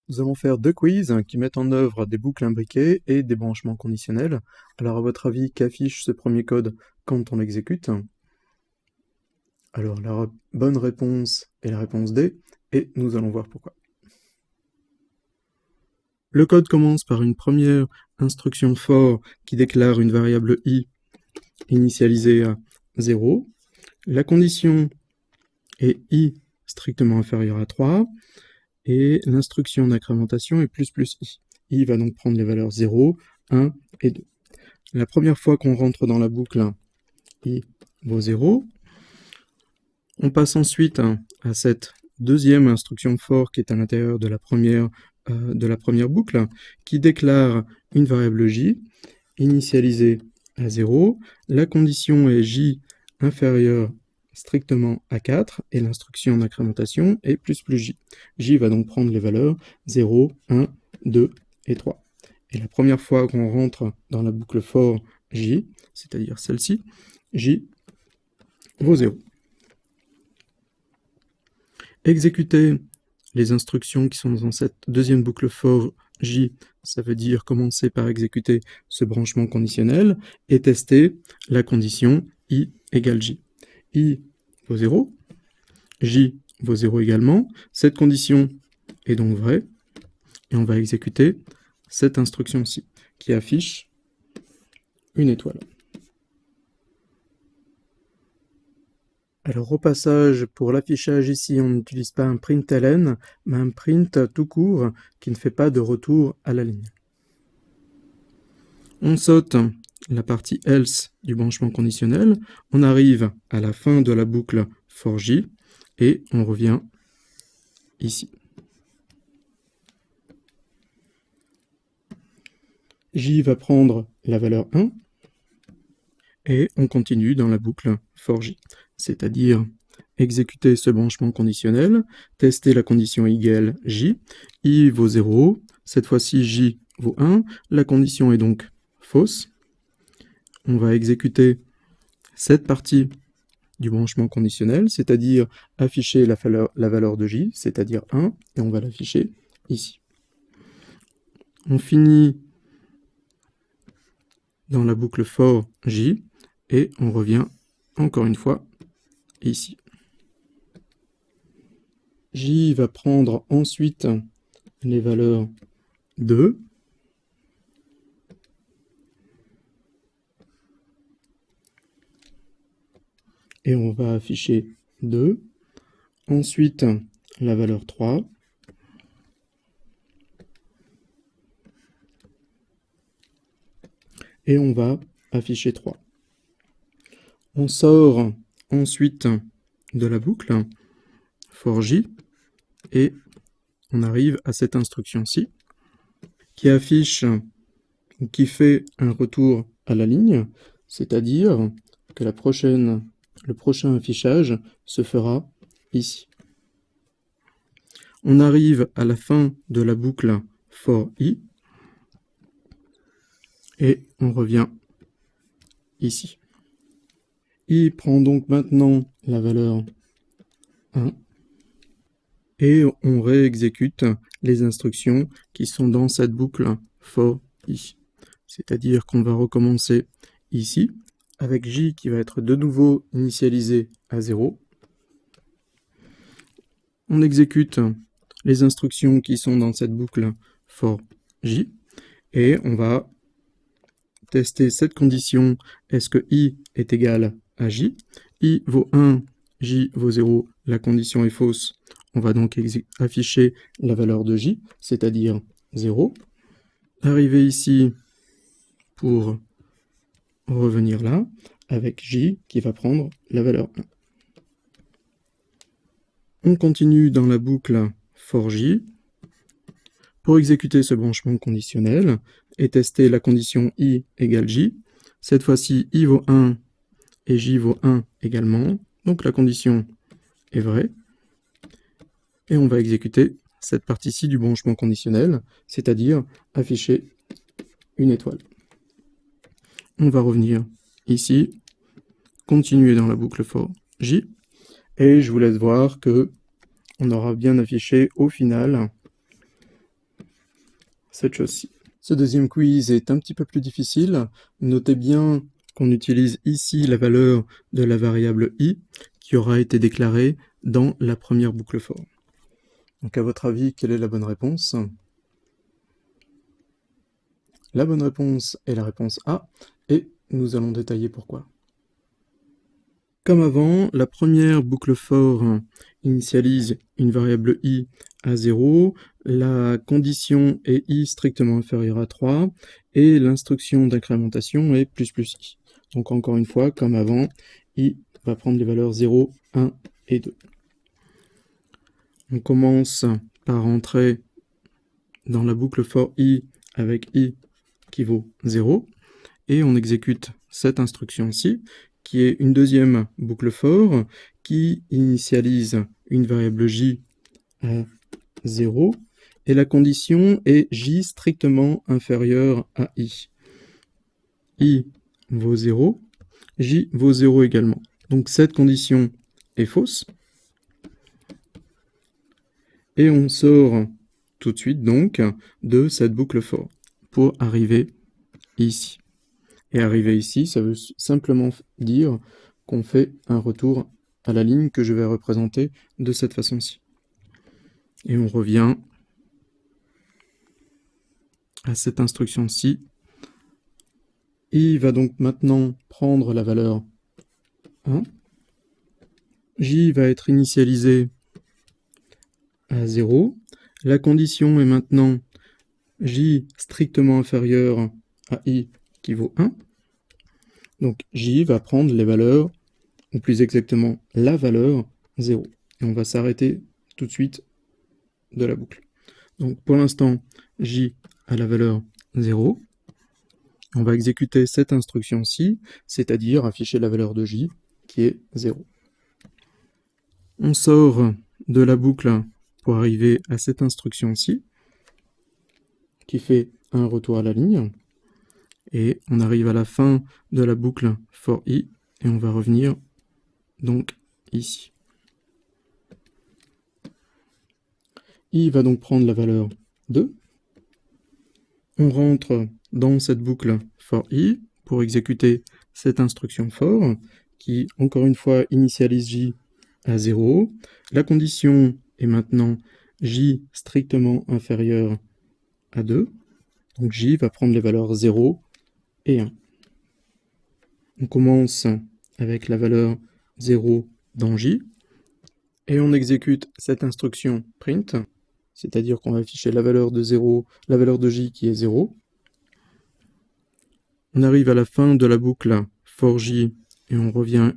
Nous allons faire deux quiz qui mettent en œuvre des boucles imbriquées et des branchements conditionnels. Alors à votre avis, qu'affiche ce premier code quand on l'exécute? Alors la bonne réponse est la réponse D, et nous allons voir pourquoi. Le code commence par une première instruction for qui déclare une variable i initialisée à 0. La condition est i strictement inférieur à 3. Et l'instruction d'incrémentation est ++i. I va donc prendre les valeurs 0, 1 et 2. La première fois qu'on rentre dans la boucle, i vaut 0. On passe ensuite à cette deuxième instruction for qui est à l'intérieur de la première boucle, qui déclare une variable j initialisée à 0. La condition est j inférieure strictement à 4, et l'instruction d'incrémentation est ++j. J va donc prendre les valeurs 0, 1, 2 et 3. Et la première fois qu'on rentre dans la boucle for j, c'est-à-dire celle-ci, j vaut 0. Exécuter les instructions qui sont dans cette deuxième boucle for j, ça veut dire commencer par exécuter ce branchement conditionnel et tester la condition i égale j. I vaut 0, j vaut 0 également. Cette condition est donc vraie, et on va exécuter cette instruction-ci, qui affiche une étoile. Alors au passage, pour l'affichage ici, on n'utilise pas un println, mais un print tout court qui ne fait pas de retour à la ligne. On saute la partie else du branchement conditionnel, on arrive à la fin de la boucle for j, et on revient ici. J va prendre la valeur 1, et on continue dans la boucle for j, c'est-à-dire exécuter ce branchement conditionnel, tester la condition égale j, i vaut 0, cette fois-ci j vaut 1, la condition est donc fausse. On va exécuter cette partie du branchement conditionnel, c'est-à-dire afficher la valeur de j, c'est-à-dire 1, et on va l'afficher ici. On finit dans la boucle for j, et on revient encore une fois ici. J va prendre ensuite les valeurs 2, et on va afficher 2, ensuite la valeur 3, et on va afficher 3. On sort ensuite de la boucle for j, et on arrive à cette instruction-ci, qui affiche, ou qui fait un retour à la ligne, c'est-à-dire que le prochain affichage se fera ici. On arrive à la fin de la boucle for i, et on revient ici. I prend donc maintenant la valeur 1, et on réexécute les instructions qui sont dans cette boucle for i. C'est-à-dire qu'on va recommencer ici, avec j qui va être de nouveau initialisé à 0. On exécute les instructions qui sont dans cette boucle for j, et on va tester cette condition, est-ce que i est égal à j. I vaut 1, j vaut 0, la condition est fausse. On va donc afficher la valeur de j, c'est-à-dire 0. Arriver ici pour revenir là, avec j qui va prendre la valeur 1. On continue dans la boucle for j pour exécuter ce branchement conditionnel et tester la condition i égale j. Cette fois-ci, i vaut 1 et j vaut 1 également, donc la condition est vraie. Et on va exécuter cette partie-ci du branchement conditionnel, c'est-à-dire afficher une étoile. On va revenir ici, continuer dans la boucle for j, et je vous laisse voir que on aura bien affiché au final cette chose-ci. Ce deuxième quiz est un petit peu plus difficile. Notez bien qu'on utilise ici la valeur de la variable i qui aura été déclarée dans la première boucle for. Donc à votre avis, quelle est la bonne réponse? La bonne réponse est la réponse A, et nous allons détailler pourquoi. Comme avant, la première boucle for initialise une variable i à 0, la condition est i strictement inférieure à 3, et l'instruction d'incrémentation est plus i. Donc encore une fois, comme avant, i va prendre les valeurs 0, 1 et 2. On commence par entrer dans la boucle for i avec i qui vaut 0, et on exécute cette instruction-ci, qui est une deuxième boucle for, qui initialise une variable j à 0, et la condition est j strictement inférieur à i. I vaut 0, j vaut 0 également. Donc cette condition est fausse, et on sort tout de suite donc de cette boucle for pour arriver ici. Et arriver ici, ça veut simplement dire qu'on fait un retour à la ligne que je vais représenter de cette façon-ci. Et on revient à cette instruction-ci. I va donc maintenant prendre la valeur 1. J va être initialisé à 0. La condition est maintenant J strictement inférieur à I qui vaut 1. Donc J va prendre les valeurs, ou plus exactement la valeur 0. Et on va s'arrêter tout de suite de la boucle. Donc pour l'instant, J a la valeur 0. On va exécuter cette instruction-ci, c'est-à-dire afficher la valeur de J qui est 0. On sort de la boucle pour arriver à cette instruction-ci, qui fait un retour à la ligne. Et on arrive à la fin de la boucle for i, et on va revenir donc ici. I va donc prendre la valeur 2. On rentre dans cette boucle for i pour exécuter cette instruction for, qui encore une fois initialise j à 0. La condition est maintenant j strictement inférieur à 2. Donc j va prendre les valeurs 0 et 1. On commence avec la valeur 0 dans j, et on exécute cette instruction print, c'est-à-dire qu'on va afficher la valeur de 0, la valeur de j qui est 0. On arrive à la fin de la boucle for j, et on revient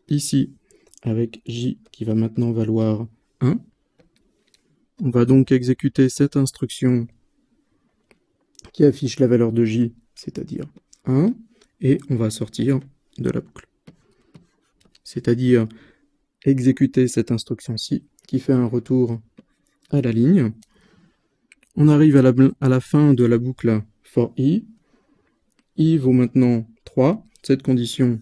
ici avec j qui va maintenant valoir 1. On va donc exécuter cette instruction qui affiche la valeur de j, c'est-à-dire 1, et on va sortir de la boucle. C'est-à-dire exécuter cette instruction-ci qui fait un retour à la ligne. On arrive à la fin de la boucle for i. I vaut maintenant 3. Cette condition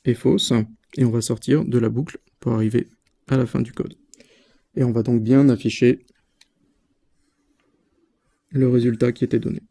est fausse, et on va sortir de la boucle pour arriver à la fin du code. Et on va donc bien afficher le résultat qui était donné.